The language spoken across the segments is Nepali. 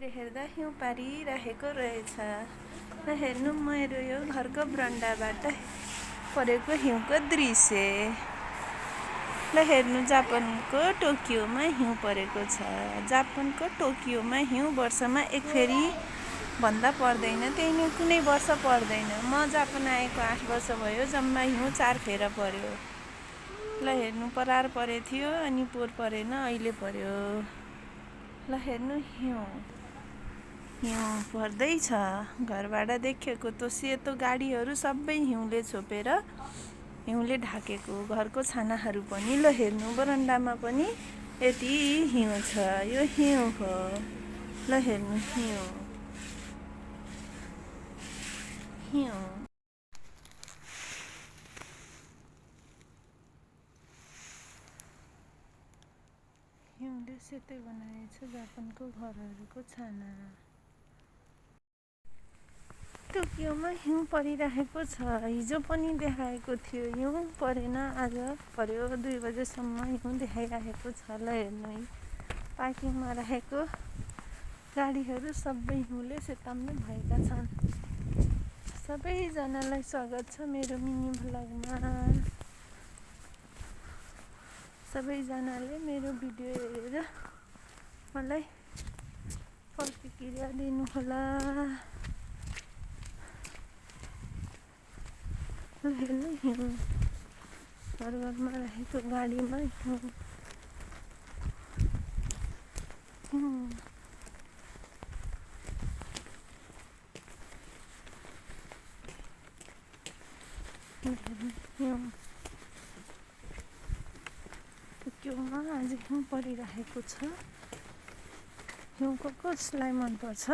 हेर्दा हिउँ पारिरहेको रहेछ। र हेर्नु मेरो यो घरको ब्रन्डाबाट परेको हिउँको दृश्य। र हेर्नु जापानको टोकियोमा हिउँ परेको छ। जापानको टोकियोमा हिउँ वर्षमा एक फेरि भन्दा पर्दैन, त्यही कुनै वर्ष पर्दैन। म जापान आएको 8 वर्ष भयो, जम्मा हिउँ 4 फेर पर्यो। ल हेर्नु परार परे थियो, अनि पोहोर परेन, अहिले पर्यो। ल हेर्नु हिउँ पर्दैछ। घरबाट देखेको त्यो सेतो गाडीहरू सबै हिउँले छोपेर हिउँले ढाकेको। घरको छानाहरू पनि ल हेर्नु बरन्डामा पनि यति हिउँ छ। यो हिउँ हो। ल हेर्नु हिउँ हिउँले सेतै बनाएछ जापानको घरहरूको छाना। टोकियोमा हिउँ परिरहेको छ। हिजो पनि देखाएको थियो, हिउँ परेन, आज पर्यो। 2 बजेसम्म हिउँ देखाइरहेको छ। ल हेर्नु पार्किङमा राखेको गाडीहरू सबै हिउँले सेताम्ने भएका छन्। सबैजनालाई स्वागत छ मेरो मिनी भ्लगमा। सबैजनाले मेरो भिडियो हेरेर मलाई प्रतिक्रिया दिनुहोला। हेर्नु हिउँ घरमा राखेको गाडीमा हिउँ टोकियोमा आज हिउँ परिरहेको छ। हिउँको कसलाई मनपर्छ?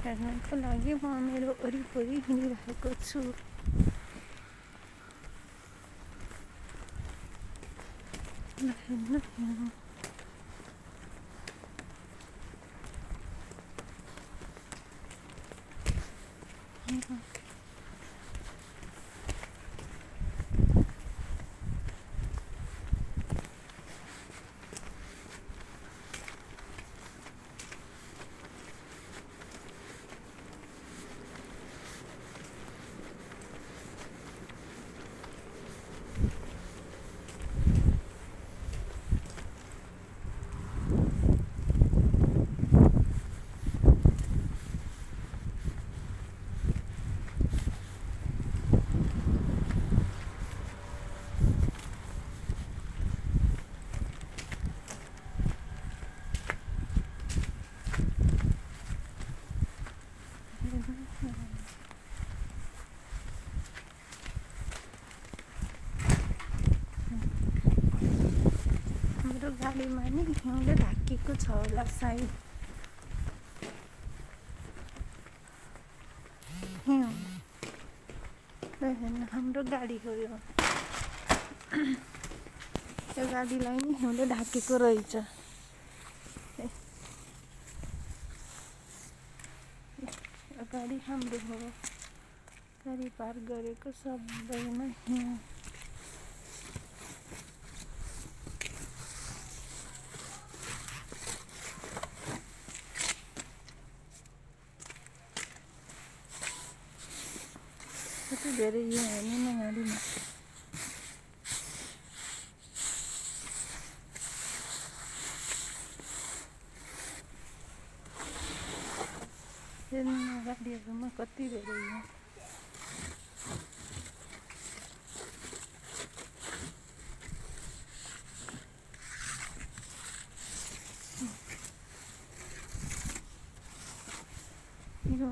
हेर्नको लागि म मेरो वरिपरि हिँडिरहेको छु। हेर्नु हिउँ हाम्रो गाडीमा नि हिउँले ढाकेको छ होला सायद। हिउँ हेर्नु हाम्रो गाडी हो यो। यो गाडीलाई नि हिउँले ढाकेको रहेछ। गाडी हाम्रो हो। गाडी पार्क गरेको सबैमा हिउँ। कति धेरै हिउँ हेर्नु न गाडीमा। हेर्नु न गाडीहरूमा कति धेरै हिउँ।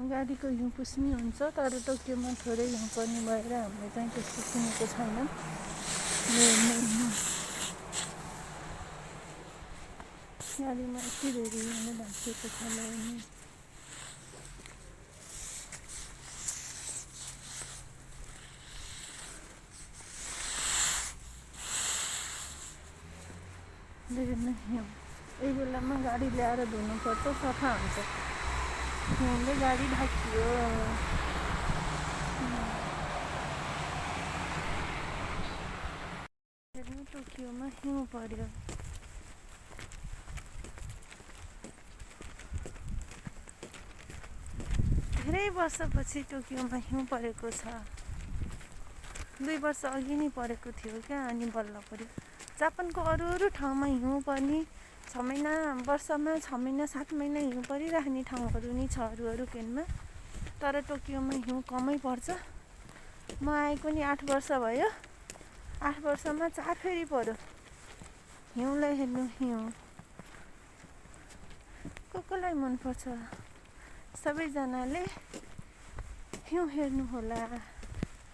गाडीको हिउँ पुस्नी हुन्छ, तर टोकियोमा थोरै हिउँ पर्ने भएर हामीले चाहिँ त्यस्तो सुनेको छैन। गाडीमा यति धेरै हिँड्नु भाँचिएको छ नि। यही बेलामा गाडी ल्याएर धुनुपर्छ, सफा हुन्छ। हिउँले गाडी ढाकियो। टोकियोमा हिउँ पर्यो। धेरै वर्षपछि टोकियोमा हिउँ परेको छ। 2 वर्ष अघि नै परेको थियो क्या, अनि बल्ल पर्यो। जापानको अरू ठाउँमा हिउँ पर्ने 6 महिना, वर्षमा 6 महिना 7 महिना हिउँ परिराख्ने ठाउँहरू नि छ अरू केनमा। तर टोकियोमा हिउँ कमै पर्छ। म आएको नि 8 वर्ष भयो। 8 वर्षमा 4 फेरि पर्यो हिउँलाई हेर्नु। हिउँ कसलाई मनपर्छ? सबैजनाले हिउँ हेर्नु होला।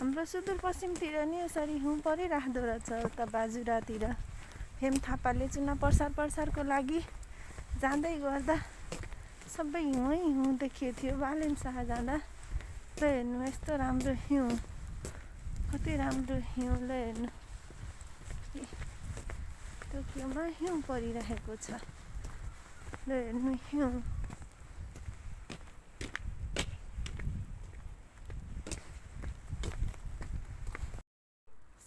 हाम्रो सुदूरपश्चिमतिर नि यसरी हिउँ परिराख्दो रहेछ। उता बाजुरातिर हेम थापाले चुनाव प्रसारको लागि जाँदै गर्दा सबै हिउँ देखिएको थियो। बालेन शाह जाँदा ल हेर्नु, यस्तो राम्रो हिउँ, कति राम्रो हिउँ। ल हेर्नु, टोकियोमा हिउँ परिरहेको छ। ल हेर्नु हिउँ।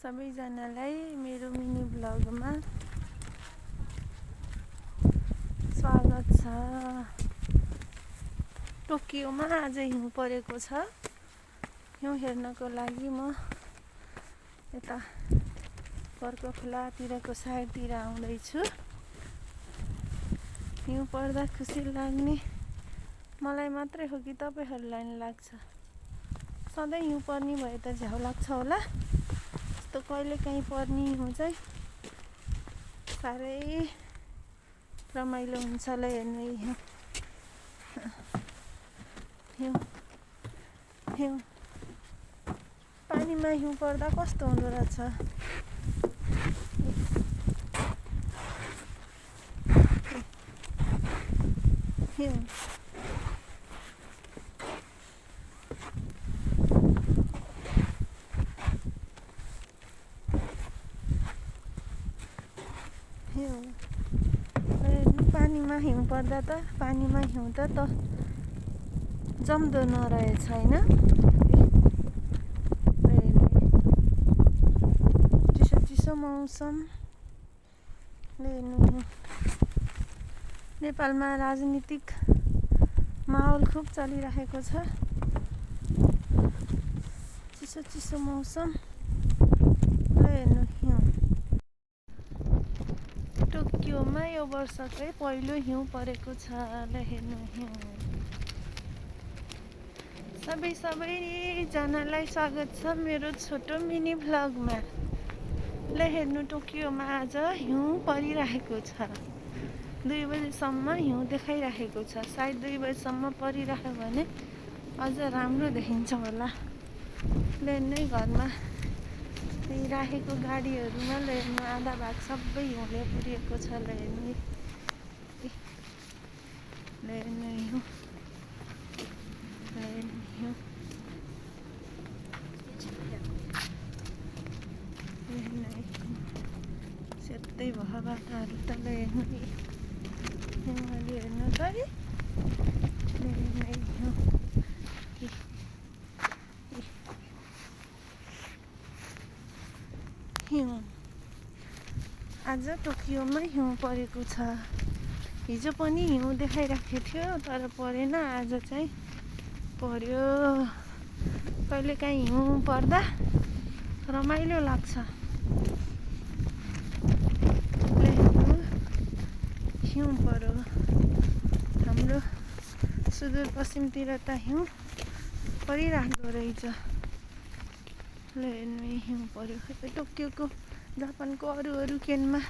सबैजनालाई मेरो मिनी ब्लगमा स्वागत छ। टोकियोमा आज हिउँ परेको छ। हिउँ हेर्नको लागि म यता पर्को खोलातिरको साइडतिर आउँदैछु। हिउँ पर्दा खुसी लाग्ने मलाई मात्रै हो कि तपाईँहरूलाई नि लाग्छ? सधैँ हिउँ पर्ने भए त झ्याउ लाग्छ होला। यस्तो कहिले काहीँ पर्ने हिउँ चाहिँ साह्रै रमाइलो हुन्छ। ल हेर्नु हिउँ। हिउँ हिउँ पानीमा हिउँ पर्दा कस्तो हुँदो रहेछ? हिउँ पानीमा हिउँ पर्दा त पानीमा हिउँ त जम्दो नरहेछ होइन। चिसो मौसम। नेपालमा राजनीतिक माहौल खुब चलिरहेको छ। चिसो मौसम। ल हेर्नु हिउँ। टोकियोमा यो वर्षकै पहिलो हिउँ परेको छ। ल हेर्नु हिउँ। सबैजनालाई स्वागत छ मेरो छोटो मिनी भ्लगमा। ल हेर्नु, टोकियोमा आज हिउँ परिरहेको छ। 2 बजेसम्म हिउँ देखाइरहेको छ। सायद 2 बजेसम्म परिरह्यो भने अझ राम्रो देखिन्छ होला। ल हेर्नु, घरमा राखेको गाडीहरूमा ल हेर्नु, आधा भाग सबै हिउँले पुरिएको छ। ल हेर्नु, ल हेर्नु हिउँ। सेतै भयो बाटाहरू त। ल हेर्नु हिउँले हेर्नु त। हिउँ आज टोकियोमा हिउँ परेको छ। हिजो पनि हिउँ देखाइराखेको थियो तर परेन। आज चाहिँ पर्यो। कहिलेकाहीँ हिउँ पर्दा रमाइलो लाग्छ। हिउँ पर्यो। हाम्रो सुदूरपश्चिमतिर त हिउँ परिराख्दो रहेछ। ल हेर्नु हिउँ पर्यो। टोकियोको जापानको अरू केनमा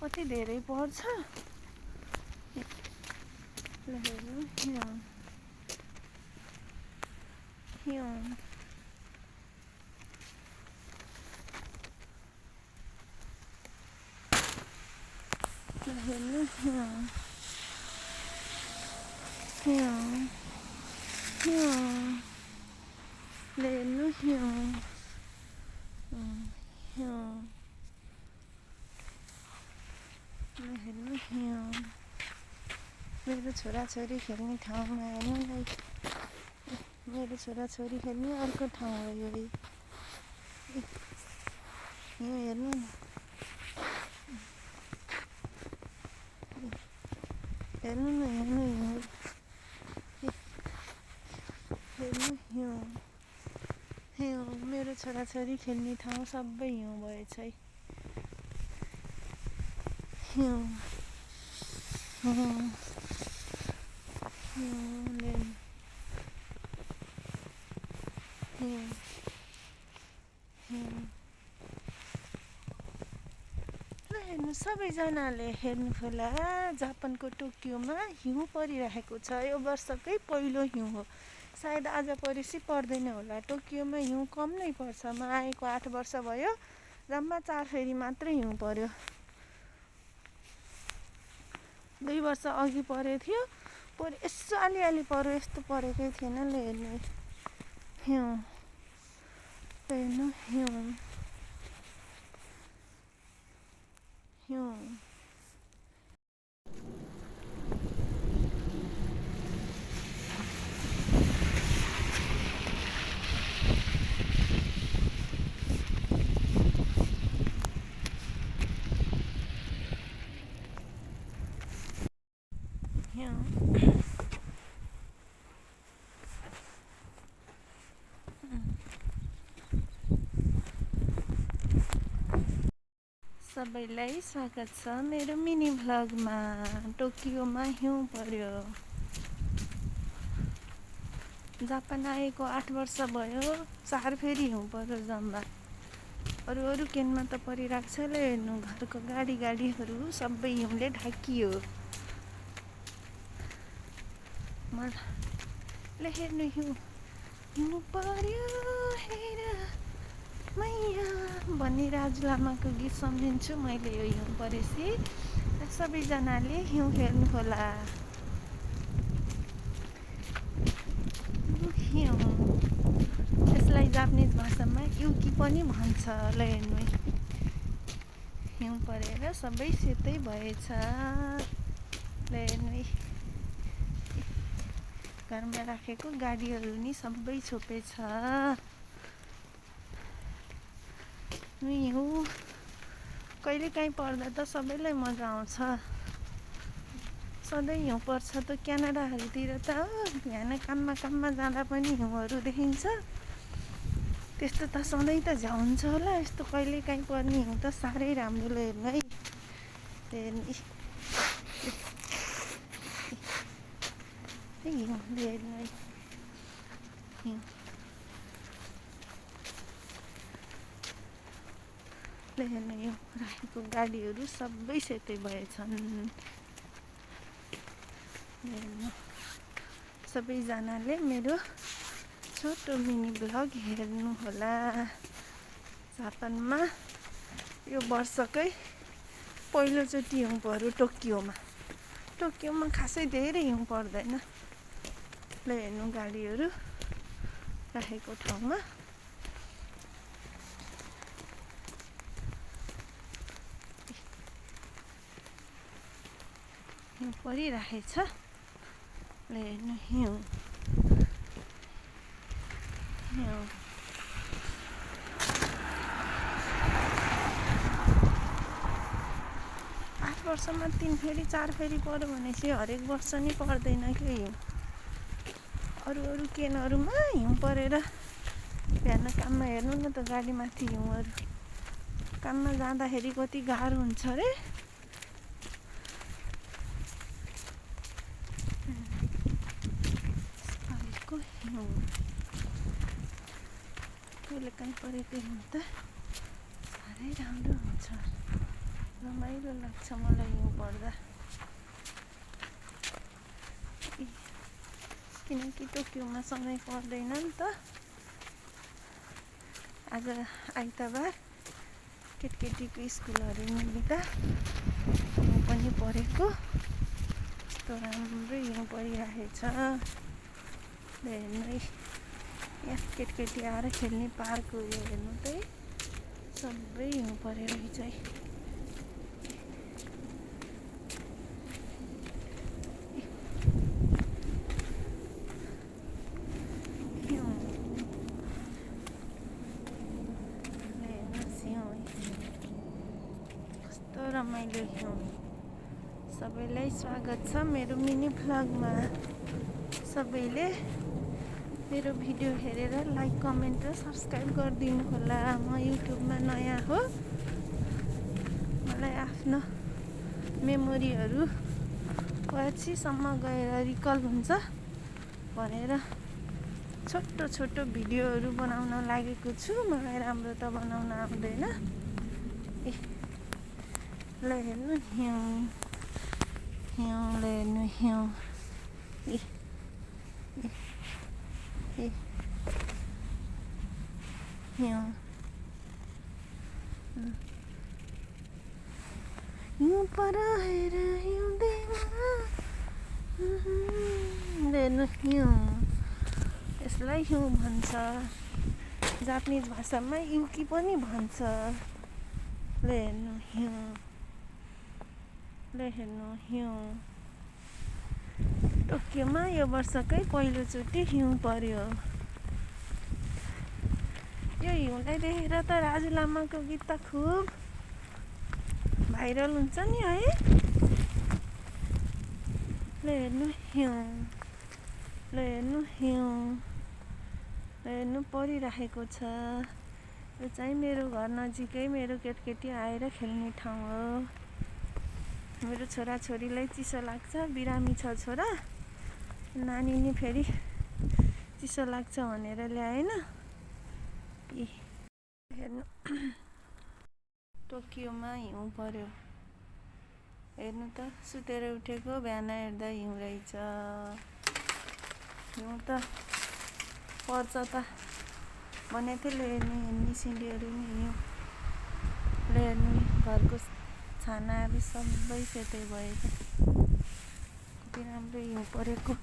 कति धेरै पर्छ। ल हेर्नु हिउँ। हेर्नु हिउँ हिउँ हिउँ हेर्नु हिउँ हिउँ हेर्नु हिउँ मेरो छोराछोरी खेल्ने ठाउँमा हेर्नुलाई मेरो छोराछोरी खेल्ने अर्को ठाउँ हो यो हिउँ हेर्नु न हेर्नु न हेर्नु हिउँ हेर्नु हिउँ हिउँ मेरो छोराछोरी खेल्ने ठाउँ सबै हिउँ भएछ है हिउँ हिउँ हिउँले हिउँ हिउँ ल हेर्नु सबैजनाले हेर्नुहोला जापानको टोकियोमा हिउँ परिरहेको छ यो वर्षकै पहिलो हिउँ हो सायद आज पर्सि पर्दैन होला टोकियोमा हिउँ कम नै पर्छ म आएको 8 वर्ष भयो जम्मा 4 फेरि मात्रै हिउँ पर्यो 2 वर्ष अघि परेको थियो यसो अलिअलि पर्यो यस्तो परेकै थिएन ल हेर्नु हिउँ हेर्नु हिउँ हिउँ सबैलाई स्वागत छ मेरो मिनी भ्लगमा टोकियोमा हिउँ पर्यो जापान आएको 8 वर्ष भयो 4 फेरि हिउँ पर्यो जम्मा अरू केनमा त परिरहेको छ ल हेर्नु घरको गाडीहरू सबै हिउँले ढाकियो मलाई हेर्नु हिउँ पर्यो हेर मैया भन्ने राजु लामाको गीत सम्झिन्छु मैले यो हिउँ परेपछि सबैजनाले हिउँ हेर्नु होला हिउँ यसलाई जापानिज भाषामा युकी पनि भन्छ ल हेर्नु हिउँ परेर सबै सेतै भएछ ल हेर्नु घरमा राखेको गाडीहरू नि सबै छोपेछ हिउँ कहिले काहीँ पर्दा त सबैलाई मजा आउँछ सधैँ हिउँ पर्छ त क्यानाडाहरूतिर त बिहान काममा जाँदा पनि हिउँहरू देखिन्छ त्यस्तो त सधैँ त हुन्छ होला यस्तो कहिले काहीँ पर्ने हिउँ त साह्रै राम्रो हेर्नु है हेर्नु हिउँले हेर्नु है हिउँ हेर्नु हिउँ राखेको गाडीहरू सबै सेतै भएछन् हेर्नु सबैजनाले मेरो छोटो मिनी भ्लग हेर्नु होला जापानमा यो वर्षकै पहिलोचोटि हिउँ पर्यो टोकियोमा खासै धेरै हिउँ पर्दैन ल हेर्नु गाडीहरू राखेको ठाउँमा हिउँ परिरहेछ ल हेर्नु हिउँ 8 वर्षमा 3 फेरि 4 फेरि पर्यो भनेपछि हरेक वर्ष नि पर्दैन क्या हिउँ अरू केनहरूमा हिउँ परेर बिहान काममा हेर्नु न त गाडीमाथि हिउँहरू काममा जाँदाखेरि कति गाह्रो हुन्छ अरे कहिले काहीँ परेको हिउँ त साह्रै राम्रो हुन्छ रमाइलो लाग्छ मलाई हिउँ पर्दा किनकि टोकियोमा सधैँ पर्दैन नि त आज आइतबार केटीको स्कुलहरू मिल्दा पनि परेको कस्तो राम्रो हिउँ परिरहेछ। हेर्नु है, यहाँ केटकेटी आएर खेल्ने पार्क हो यो। हेर्नु त है, सबै हिउँ परेर रहेछ है। कस्तो रमाइलो हिउँ। सबैलाई स्वागत छ मेरो मिनी भ्लगमा। सबैले मेरो भिडियो हेरेर लाइक, कमेन्ट र सब्सक्राइब गरिदिनु होला। म युट्युबमा नयाँ हो, मलाई आफ्नो मेमोरीहरू पछिसम्म गएर रिकल हुन्छ भनेर छोटो छोटो भिडियोहरू बनाउन लागेको छु। मलाई राम्रो त बनाउन आउँदैन। ल हेर्नु हिउँ, हिउँ, ल हेर्नु हिउँ। हिउँ हिउँ परेर हिउँदैमा हेर्नु हिउँ। यसलाई हिउँ भन्छ। जापानिज भाषामा युकी पनि भन्छ। ल हेर्नु हिउँ, ल हेर्नु हिउँ। टोकियोमा यो वर्षकै पहिलोचोटि हिउँ पर्यो। यो हिउँलाई देखेर त राजु लामाको गीत त खुब भाइरल हुन्छ नि है। ल हेर्नु हिउँ, ल हेर्नु हिउँ, ल हेर्नु परिरहेको छ। यो चाहिँ मेरो घर नजिकै मेरो केटकेटी आएर खेल्ने ठाउँ हो। मेरो छोराछोरीलाई चिसो लाग्छ, बिरामी छ छोरा, नानी नि फेरि चिसो लाग्छ भनेर ल्याएन। हेर्नु टोकियोमा हिउँ पर्यो। हेर्नु त, सुतेर उठेको बिहान हेर्दा हिउँ रहेछ। हिउँ त पर्छ त भनेको थिएँ। हेर्ने सिँढीहरू नि हिउँ। ल हेर्नु घरको छानाहरू सबै सेतै भएको। कति राम्रो हिउँ परेको।